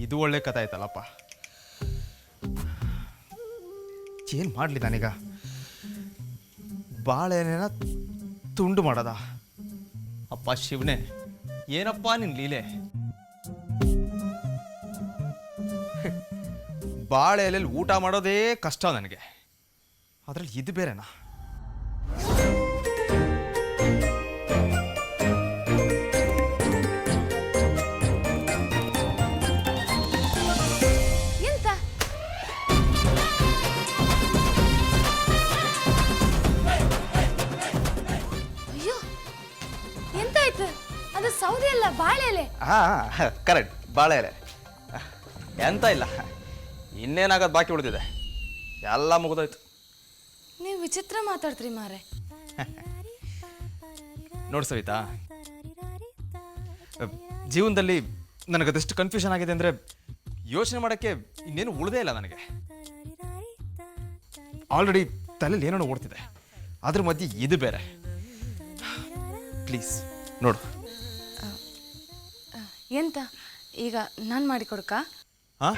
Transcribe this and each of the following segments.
ಇದು ಒಳ್ಳೆ ಕಥೆ ಆಯ್ತಲ್ಲಪ್ಪ. ಏನು ಮಾಡಲಿ ನಾನೀಗ? ಬಾಳೆನ ತುಂಡು ಮಾಡೋದ? ಅಪ್ಪ ಶಿವನೇ, ಏನಪ್ಪ ನಿನ್ನ ಲೀಲೆ? ಬಾಳೆ ಎಲೆಯಲ್ಲಿ ಊಟ ಮಾಡೋದೇ ಕಷ್ಟ ನನಗೆ, ಅದರಲ್ಲಿ ಇದು ಬೇರೆನಾ? ಅದು ಸೌದೆ ಅಲ್ಲ, ಬಾಳೆ ಎಲೆ. ಕರೆಕ್ಟ್, ಬಾಳೆ ಎಲೆ. ಎಂತ ಇಲ್ಲ, ಇನ್ನೇನಾಗೋದು ಬಾಕಿ ಉಳಿದಿದೆ, ಎಲ್ಲ ಮುಗಿದೋಯ್ತು. ನೀವು ವಿಚಿತ್ರ ಮಾತಾಡ್ತೀರಿ ಮಾರೆ. ನೋಡಿ ಸವಿತಾ, ಜೀವನದಲ್ಲಿ ನನಗದೆಷ್ಟು ಕನ್ಫ್ಯೂಷನ್ ಆಗಿದೆ ಅಂದರೆ ಯೋಚನೆ ಮಾಡೋಕ್ಕೆ ಇನ್ನೇನು ಉಳಿದೇ ಇಲ್ಲ ನನಗೆ. ಆಲ್ರೆಡಿ ತಲೆಯಲ್ಲಿ ಏನೋ ಓಡ್ತಿದೆ, ಅದ್ರ ಮಧ್ಯೆ ಇದು ಬೇರೆ. ಪ್ಲೀಸ್ ನೋಡು. ಎಂತ ಈಗ ನಾನು ಮಾಡಿಕೊಡ್ಕ? ಹಾಂ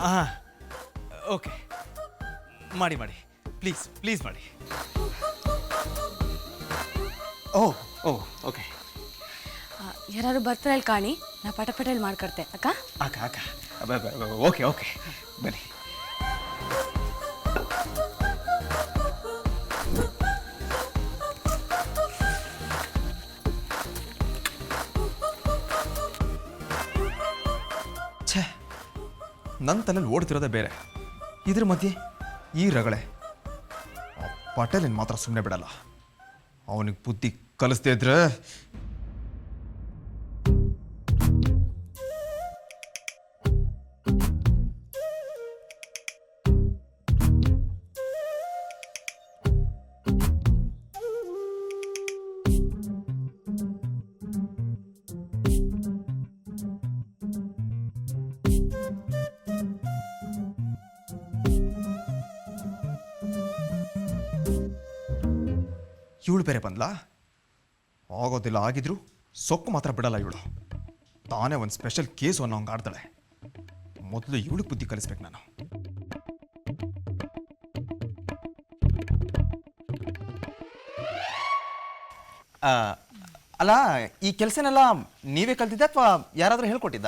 ಹಾಂ, ಓಕೆ, ಮಾಡಿ ಮಾಡಿ, ಪ್ಲೀಸ್ ಪ್ಲೀಸ್ ಮಾಡಿ. ಓಹ್ ಓಹ್, ಓಕೆ. ಯಾರು ಬರ್ತಾರೆ ಕಾಣಿ, ನಾ ಪಟಪಟಲ್ಲಿ ಮಾಡ್ಕೊಡ್ತೆ ಅಕ್ಕ. ಅಕ್ಕ ಅಕ್ಕ, ಓಕೆ ಓಕೆ, ಬನ್ನಿ. ಛೇ, ನನ್ನ ತಲೆಯಲ್ಲಿ ಓಡ್ತಿರೋದೇ ಬೇರೆ, ಇದ್ರ ಮಧ್ಯೆ ಈ ರಗಳೆ. ಪಟೇಲಿನ ಮಾತ್ರ ಸುಮ್ಮನೆ ಬಿಡಲ್ಲ, ಅವನಿಗೆ ಬುದ್ಧಿ ಕಲಿಸ್ದೇ ಇದ್ರೆ. ಇವಳು ಬೇರೆ ಬಂದ್ಲಾ? ಆಗೋದಿಲ್ಲ, ಆಗಿದ್ರು ಸೊಕ್ಕು ಮಾತ್ರ ಬಿಡಲ್ಲ ಇವಳು. ತಾನೇ ಒಂದು ಸ್ಪೆಷಲ್ ಕೇಸು ಅನ್ನೋ ಹಂಗೆ ಆಡ್ತಾಳೆ. ಮೊದಲು ಇವಳಿಗೆ ಬುದ್ಧಿ ಕಲಿಸ್ಬೇಕು ನಾನು. ಅಲ್ಲ, ಈ ಕೆಲಸನೆಲ್ಲ ನೀವೇ ಕಲ್ತಿದ್ದ ಅಥವಾ ಯಾರಾದರೂ ಹೇಳ್ಕೊಟ್ಟಿದ್ದ?